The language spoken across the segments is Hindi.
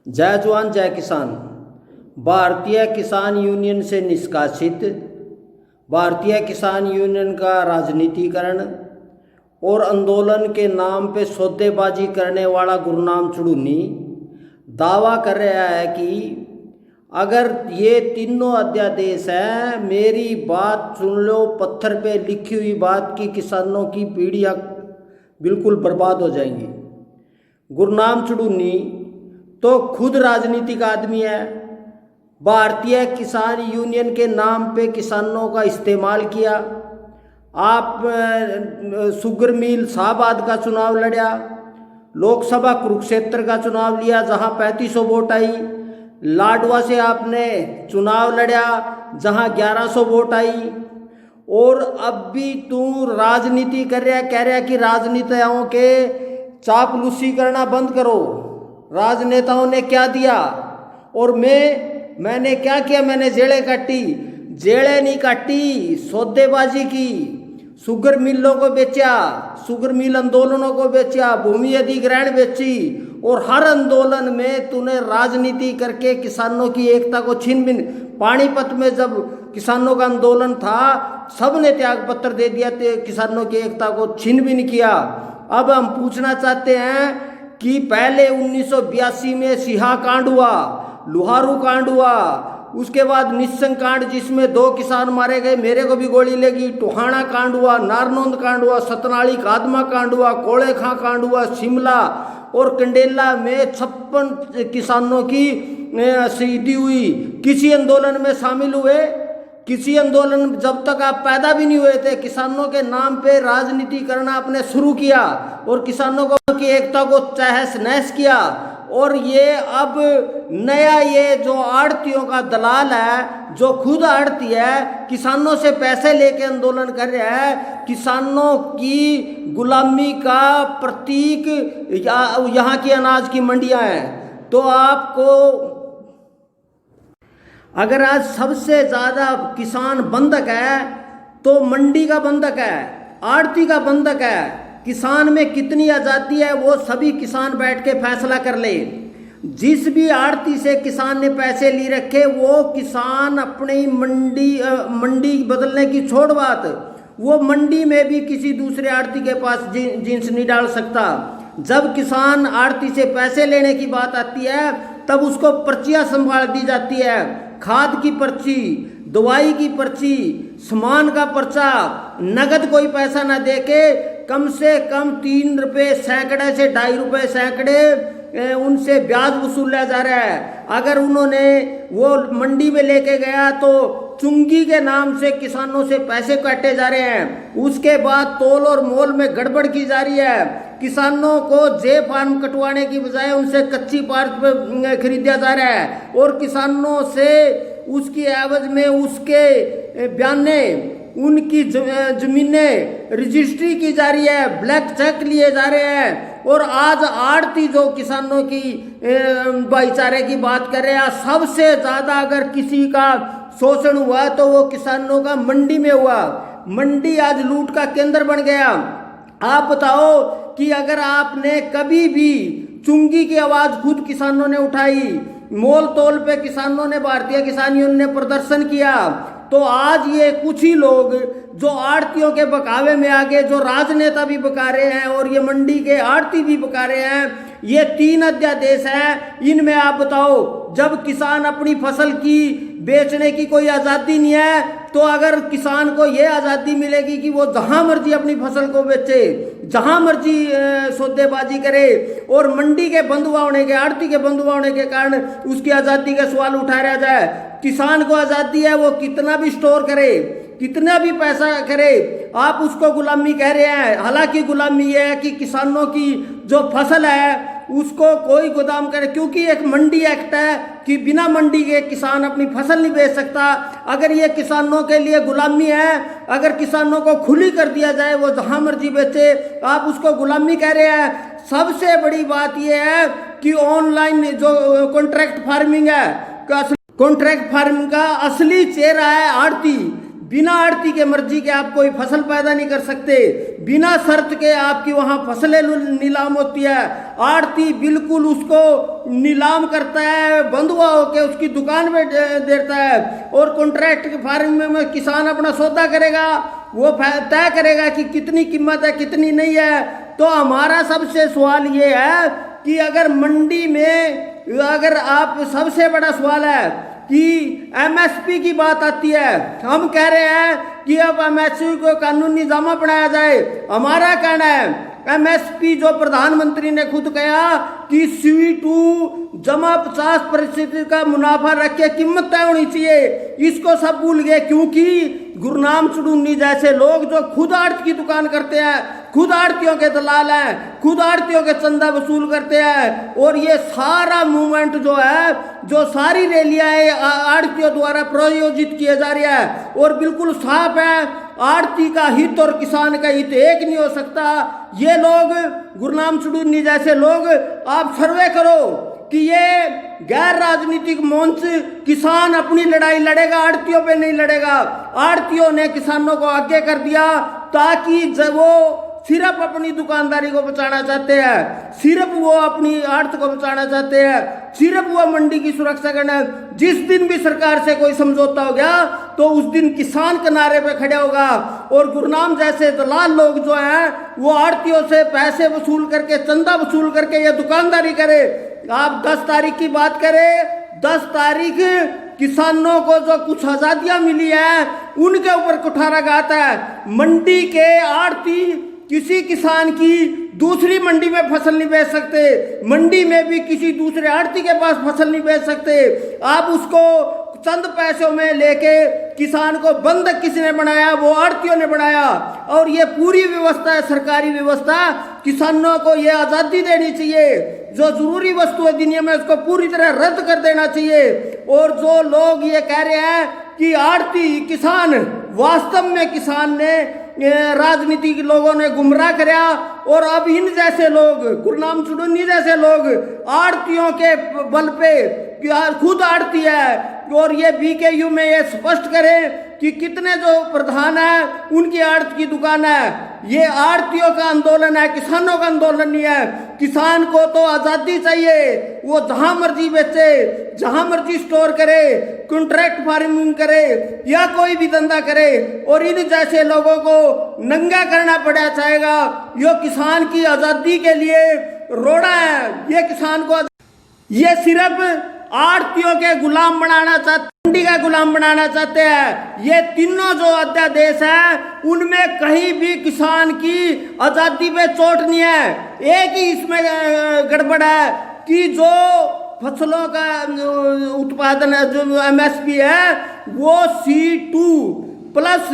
जय जवान जय किसान। भारतीय किसान यूनियन से निष्कासित, भारतीय किसान यूनियन का राजनीतिकरण और आंदोलन के नाम पे सौदेबाजी करने वाला गुरनाम चुड़ूनी दावा कर रहा है कि अगर ये तीनों अध्यादेश हैं, मेरी बात सुन लो, पत्थर पे लिखी हुई बात की किसानों की पीढ़ियाँ बिल्कुल बर्बाद हो जाएंगी। गुरनाम चुड़ूनी तो खुद राजनीतिक आदमी है, भारतीय किसान यूनियन के नाम पे किसानों का इस्तेमाल किया। आप शुगर मिल शाहबाद का चुनाव लड़ा, लोकसभा कुरुक्षेत्र का चुनाव लिया जहां 3500 वोट आई, लाडवा से आपने चुनाव लड़ा जहां 1100 वोट आई, और अब भी तू राजनीति कर रहा, कह रहा कि राजनेताओं के चापलूसी करना बंद करो। राजनेताओं ने क्या दिया और मैंने क्या किया? मैंने जेड़े काटी? जेड़े नहीं काटी, सौदेबाजी की, शुगर मिलों को बेचा, शुगर मिल आंदोलनों को बेचा, भूमि अधिग्रहण बेची, और हर आंदोलन में तूने राजनीति करके किसानों की एकता को छीन बिन। पानीपत में जब किसानों का आंदोलन था, सबने त्याग पत्र दे दिया, किसानों की एकता को छीन बिन किया। अब हम पूछना चाहते हैं कि पहले 1982 में सिहा कांड हुआ, लुहारू कांड हुआ, उसके बाद निस्संग कांड जिसमें 2 किसान मारे गए, मेरे को भी गोली लगी, टोहाना कांड हुआ, नारनौंद कांड हुआ, सतनाली कादमा कांड हुआ, कोड़े खां कांड हुआ, शिमला और कंडेला में 56 किसानों की शहीदी हुई। किसी आंदोलन में शामिल हुए? किसी आंदोलन, जब तक आप पैदा भी नहीं हुए थे, किसानों के नाम पे राजनीति करना आपने शुरू किया और किसानों को की एकता को तहस नहस किया। और ये अब नया ये जो आड़तियों का दलाल है, जो खुद आड़ती है, किसानों से पैसे लेके आंदोलन कर रहा है, किसानों की गुलामी का प्रतीक यहाँ की अनाज की मंडियाँ हैं। तो आपको अगर आज सबसे ज़्यादा किसान बंधक है तो मंडी का बंधक है, आड़ती का बंधक है। किसान में कितनी आज़ादी है वो सभी किसान बैठ के फैसला कर ले। जिस भी आड़ती से किसान ने पैसे ली रखे, वो किसान अपनी मंडी बदलने की छोड़ बात, वो मंडी में भी किसी दूसरे आड़ती के पास जींस नहीं डाल सकता। जब किसान आड़ती से पैसे लेने की बात आती है तब उसको पर्चियाँ संभाल दी जाती है, खाद की पर्ची, दवाई की पर्ची, सामान का पर्चा, नगद कोई पैसा ना देके कम से कम 3 रुपये सैकड़े से 2.5 रुपये सैकड़े उनसे ब्याज वसूला जा रहा है। अगर उन्होंने वो मंडी में लेके गया तो चुंगी के नाम से किसानों से पैसे काटे जा रहे हैं। उसके बाद तोल और मोल में गड़बड़ की जा रही है। किसानों को जे फार्म कटवाने की बजाय उनसे कच्ची पार्क खरीदा जा रहा है, और किसानों से उसकी एवज में उसके बयाने, उनकी जमीनें रजिस्ट्री की जा रही है, ब्लैक चेक लिए जा रहे हैं। और आज आड़ती जो किसानों की भाईचारे की बात कर रहे हैं, सबसे ज़्यादा अगर किसी का शोषण हुआ तो वो किसानों का मंडी में हुआ। मंडी आज लूट का केंद्र बन गया। आप बताओ कि अगर आपने कभी भी चुंगी की आवाज़ खुद किसानों ने उठाई, मोल तोल पे किसानों ने, भारतीय किसान यूनियन ने प्रदर्शन किया, तो आज ये कुछ ही लोग जो आड़तियों के बकावे में आगे, जो राजनेता भी बका रहे हैं और ये मंडी के आड़ती भी बका रहे हैं, ये 3 अध्यादेश हैं। इनमें आप बताओ, जब किसान अपनी फसल की बेचने की कोई आज़ादी नहीं है, तो अगर किसान को ये आज़ादी मिलेगी कि वो जहाँ मर्जी अपनी फसल को बेचे, जहाँ मर्जी सौदेबाजी करे, और मंडी के बंधुआ होने के, आड़ती के बंधुआ होने के कारण उसकी आज़ादी का सवाल उठाया जाए। किसान को आज़ादी है, वो कितना भी स्टोर करे, कितना भी पैसा करे, आप उसको गुलामी कह रहे हैं। हालांकि गुलामी ये है कि किसानों की जो फसल है उसको कोई गोदाम करे, क्योंकि एक मंडी एक्ट है कि बिना मंडी के किसान अपनी फसल नहीं बेच सकता। अगर ये किसानों के लिए गुलामी है, अगर किसानों को खुली कर दिया जाए, वो जहाँ मर्जी बेचे, आप उसको गुलामी कह रहे हैं। सबसे बड़ी बात यह है कि ऑनलाइन जो कॉन्ट्रैक्ट फार्मिंग है, कॉन्ट्रैक्ट फार्मिंग का असली चेहरा है आड़ती। बिना आड़ती के मर्जी के आप कोई फसल पैदा नहीं कर सकते, बिना शर्त के आपकी वहां फसलें नीलाम होती है। आड़ती बिल्कुल उसको नीलाम करता है, बंधुआ होके उसकी दुकान में देता है, और कॉन्ट्रैक्ट फार्मिंग में किसान अपना सौदा करेगा, वो तय करेगा कि कितनी कीमत है कितनी नहीं है। तो हमारा सबसे सवाल ये है कि अगर मंडी में, अगर आप, सबसे बड़ा सवाल है कि एमएसपी की बात आती है, हम कह रहे हैं कि अब एमएसपी को कानूनी जामा बनाया जाए। हमारा कहना है एमएसपी जो प्रधानमंत्री ने खुद कहा कि C2 जमा 50% का मुनाफा रख के कीमत तय होनी चाहिए, इसको सब भूल गए, क्योंकि गुरनाम चुड़ूनी जैसे लोग जो खुद आड़त की दुकान करते हैं, खुद आड़तियों के दलाल हैं, खुद आड़तियों के चंदा वसूल करते हैं, और ये सारा मूवमेंट जो है, जो सारी रैलियां आड़तियों द्वारा प्रायोजित किए जा रही है, और बिल्कुल साफ है आड़ती का हित और किसान का हित एक नहीं हो सकता। ये लोग, गुरनाम चुड़ूनी जैसे लोग, आप सर्वे करो कि ये गैर राजनीतिक मंच किसान अपनी लड़ाई लड़ेगा, आड़तियों पे नहीं लड़ेगा। आड़तियों ने किसानों को आगे कर दिया ताकि जब वो सिर्फ अपनी दुकानदारी को बचाना चाहते हैं, सिर्फ वो अपनी आड़त को बचाना चाहते हैं, सिर्फ वो मंडी की सुरक्षा करना। जिस दिन भी सरकार से कोई समझौता हो गया तो उस दिन किसान किनारे पे खड़े होगा, और गुरनाम जैसे दलाल लोग जो हैं वो आड़तियों से पैसे वसूल करके, चंदा वसूल करके ये दुकानदारी करे। आप 10 तारीख की बात करें, 10 तारीख किसानों को जो कुछ आजादियां मिली है उनके ऊपर कुठाराघात है। मंडी के आड़ती किसी किसान की दूसरी मंडी में फसल नहीं बेच सकते, मंडी में भी किसी दूसरे आड़ती के पास फसल नहीं बेच सकते। आप उसको चंद पैसों में लेके किसान को बंधक किसने बनाया? वो आड़तियों ने बनाया। और ये पूरी व्यवस्था है, सरकारी व्यवस्था, किसानों को ये आज़ादी देनी चाहिए। जो जरूरी वस्तु है दुनिया में उसको पूरी तरह रद्द कर देना चाहिए। और जो लोग ये कह रहे हैं कि आड़ती किसान, वास्तव में किसान ने, राजनीतिक लोगों ने गुमराह कराया, और अब इन जैसे लोग, गुरनाम चुड़ूनी जैसे लोग आड़तियों के बल पे, खुद आड़ती है, और ये BKU में ये स्पष्ट करें कि कितने जो प्रधान है उनकी आड़त की दुकान है। ये आड़तियों का आंदोलन है, किसानों का आंदोलन नहीं है। किसान को तो आज़ादी चाहिए, वो जहां मर्जी बेचे, जहां मर्जी स्टोर करे, कॉन्ट्रैक्ट फार्मिंग करे या कोई भी धंधा करे, और इन जैसे लोगों को नंगा करना पड़ा चाहेगा। ये किसान की आज़ादी के लिए रोड़ा है। ये किसान को, ये सिर्फ आड़तियों के गुलाम बनाना चाहते, मंडी का गुलाम बनाना चाहते हैं। ये तीनों जो अध्यादेश है उनमें कहीं भी किसान की आजादी पे चोट नहीं है। एक ही इसमें गड़बड़ है कि जो फसलों का उत्पादन है, जो MSP है, वो C2 प्लस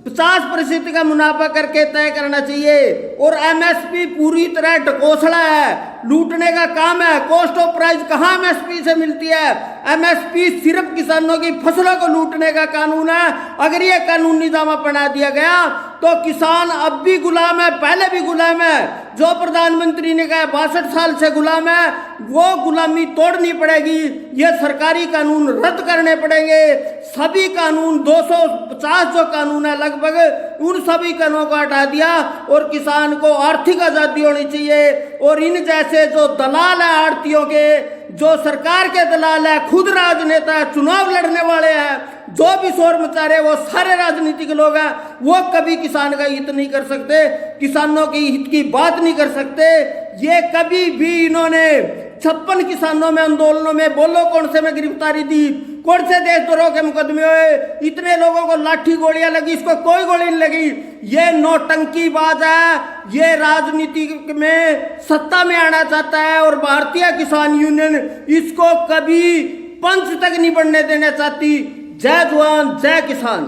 50% का मुनाफा करके तय करना चाहिए। और MSP पूरी तरह ढकोसला है, लूटने का काम है। कॉस्ट ऑफ प्राइस कहाँ MSP से मिलती है? MSP सिर्फ किसानों की फसलों को लूटने का कानून है। अगर ये कानूनी दावा बना दिया गया तो किसान अब भी गुलाम है, पहले भी गुलाम है। जो प्रधानमंत्री ने कहा 62 साल से गुलाम है, वो गुलामी तोड़नी पड़ेगी। ये सरकारी कानून रद्द करने पड़ेंगे। सभी कानून, 250 जो कानून है लगभग, उन सभी कानूनों को हटा दिया, और किसान को आर्थिक आज़ादी होनी चाहिए। और इन जैसे जो दलाल है आड़तियों के, जो सरकार के दलाल है, खुद राजनेता है, चुनाव लड़ने वाले हैं, जो भी शोर मचा रहे वो सारे राजनीतिक लोग हैं, वो कभी किसान का हित नहीं कर सकते, किसानों के हित की बात नहीं कर सकते। ये कभी भी इन्होंने 56 किसानों में आंदोलनों में, बोलो कौन से में गिरफ्तारी दी, कौन से देशद्रोह के मुकदमे हुए, इतने लोगों को लाठी गोलियां लगी, इसको कोई गोली नहीं लगी। ये नौटंकीबाज है, ये राजनीति में सत्ता में आना चाहता है, और भारतीय किसान यूनियन इसको कभी पंच तक नहीं बढ़ने देना चाहती। जय जवान जय किसान।